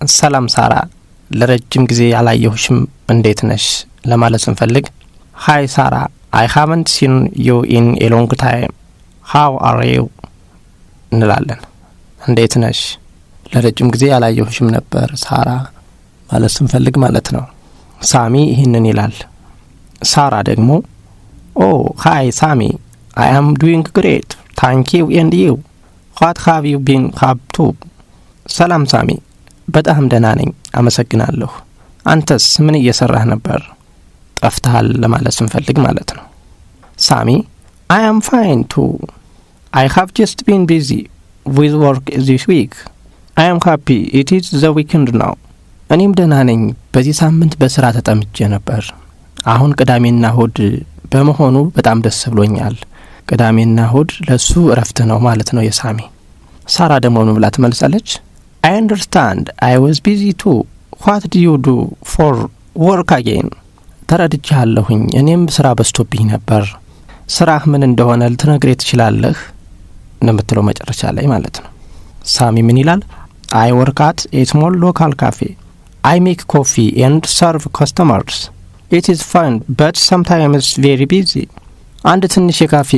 ሰላም ሳራ ለረጅም ጊዜ ያላየሁሽም እንዴት ነሽ ለማለት ስንፈልግ Hi Sarah, I haven't seen you in a long time. How are you? እንላለን። እንዴት ነሽ ለረጅም ጊዜ ያላየሁሽም ነበር ሳራ ማለት ስንፈልግ ማለት ነው። ሳሚ ይህንን ይላል። ሳራ ደግሞ Oh, hi Sami, I am doing great. Thank you and you. What have you been up to? ሰላም ሳሚ በጣም ደህና ነኝ አመሰግናለሁ። አንተስ ምን እየሰራህ ነበር? ጠፍተሃል ለማለት ስንፈልግ ማለት ነው። ሳሚ I am fine too. I have just been busy with work this week. I am happy it is the weekend now. እኔም ደህና ነኝ በዚህ ሳምንት በስራ ተጠምጄ ነበር። አሁን ቅዳሜና እሁድ በመሆኑ በጣም ደስ ብሎኛል። ቅዳሜና እሁድ ለሱ እረፍት ነው ማለት ነው የሳሚ። ሳራ ደግሞ ምን ብላ ትመልሳለች? I understand. I was busy too. What do you do for work again? ተረድቻለሁኝ እኔም ስራ በዝቶብኝ ነበር። ስራህ ምን እንደሆነ ልትነግረኝ ትችላለህ? እንደምትለው መጨረሻ ላይ ማለት ነው። ሳሚ ምን ይላል? I work at a small local cafe. I make coffee and serve customers. It is fun but sometimes very busy. አንድ ትንሽ የካፌ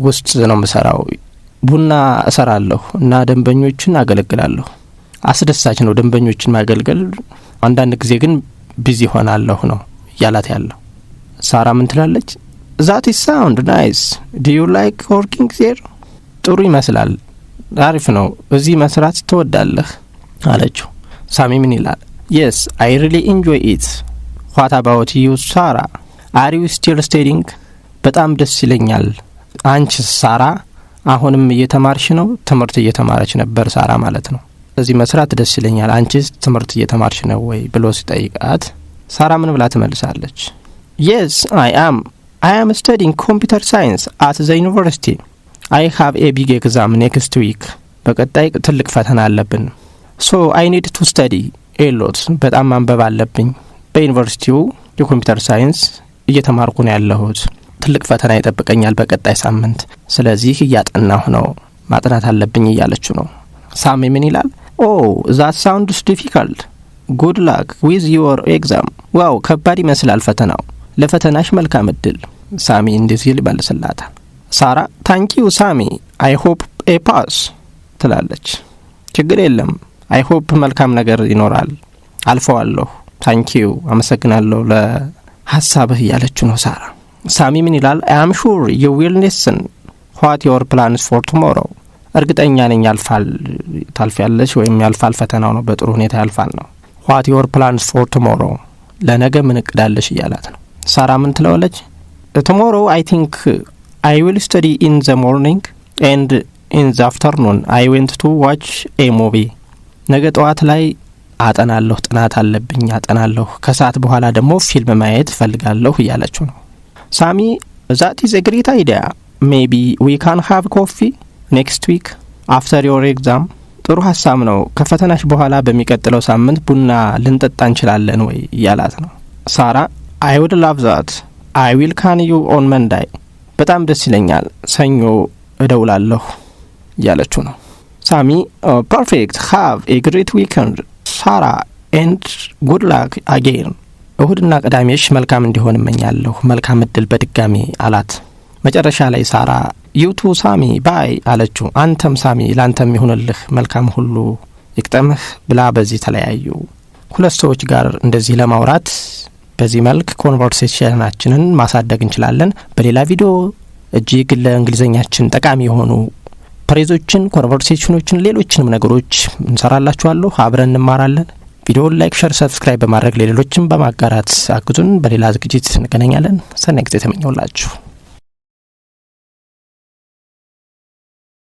ውስጥ ነው የምሰራው። ቡና እሰራለሁ እና ደንበኞችን አገለግላለሁ። አስደሳች ነው ደንበኞችን ማገልገል። አንዳንድ ጊዜ ግን ቢዚ ሆናለሁ ነው ያላት ያለው። ሳራ ምን ትላለች? That is sound nice. Do you like working there? ጥሩ ይመስላል። አሪፍ ነው። እዚህ መስራት ትወዳለህ አለችው። ሳሚ ምን ይላል? Yes, I really enjoy it. What about you, Sarah? Are you still studying? በጣም ደስ ይለኛል። አንቺ ሳራ አሁንም እየተማርሽ ነው? ትምህርት እየተማረች ነበር ሳራ ማለት ነው። እዚህ መስራት ደስ ይለኛል። አንቺ ትምህርት እየተማርሽ ነው ወይ ብሎ ሲጠይቃት ሳራ ምን ብላ ትመልሳለች? Yes, I am studying computer science at the university. I have a big exam next week. በቀጣይ ትልቅ ፈተና አለብን። So I need to study a lot. በጣም ማንበብ አለብኝ። በዩኒቨርሲቲው የኮምፒውተር ሳይንስ እየተማርኩ ነው ያለሁት። ትልቅ ፈተና ይጠብቀኛል በቀጣይ ሳምንት። ስለዚህ እያጠናሁ ነው። ማጥናት አለብኝ እያለችው ነው። ሳሚ ምን ይላል? Oh, that sounds difficult. Good luck with your exam. ዋው ከባድ ይመስላል ፈተናው። ለፈተናሽ መልካም እድል። ሳሚ እንደዚህ ይመልስላታል። ሳራ Thank you Sami. I hope a pass ትላለች። ችግር የለም I hope መልካም ነገር ይኖራል። አልፈዋለሁ። Thank you አመሰግናለሁ ለሐሳብህ ያለችው ነው ሳራ። ሳሚ ምን ይላል? I am sure you will listen. What your plans for tomorrow? እርግጠኛ ነኝ ታልፊያለሽ ወይም ያልፋል ፈተናው ነው በጥሩ ሁኔታ ያልፋል ነው። What your plans for tomorrow? ለነገ ምን እቅዳለሽ እያላት ነው። ሳራ ምን ትለዋለች? Tomorrow I think I will study in the morning and in the afternoon I went to watch a movie. ነገ ጠዋት ላይ አጠናለሁ ጥናት አለብኝ አጠናለሁ። ከሰዓት በኋላ ደግሞ ፊልም ማየት ፈልጋለሁ እያለችው ነው። ሳሚ That is a great idea. Maybe we can have coffee next week after your exam. ጥሩ ሐሳብ ነው። ከፈተናሽ በኋላ በሚቀጥለው ሳምንት ቡና ልንጠጣ እንችላለን ወይ እያላት ነው። ሳራ I would love that. I will call you on Monday. በጣም ደስ ይለኛል ሰኞ እደውላለሁ እያለችው ነው። ሳሚ Perfect. Have a great weekend, Sarah, and good luck again. እሁድና ቅዳሜሽ መልካም እንዲሆን እመኛለሁ። መልካም እድል በድጋሚ አላት። መጨረሻ ላይ ሳራ You too Sami, bye አለችው። አንተም ሳሚ ላንተም ይሁንልህ መልካም ሁሉ ይቅጠምህ ብላ በዚህ ተለያዩ። ሁለት ሰዎች ጋር እንደዚህ ለማውራት በዚህ መልክ ኮንቨርሴሽናችንን ማሳደግ እንችላለን። በሌላ ቪዲዮ እጅግ ለእንግሊዘኛችን ጠቃሚ የሆኑ ፕሬዞችን ኮንቨርሴሽኖችን ሌሎችንም ነገሮች እንሰራላችኋለሁ። አብረን እንማራለን። ቪዲዮውን ላይክ ሼር ሰብስክራይብ በማድረግ ለሌሎችም በማጋራት አግዙን። በሌላ ዝግጅት እንገናኛለን። ሰናይ ጊዜ ተመኘውላችሁ።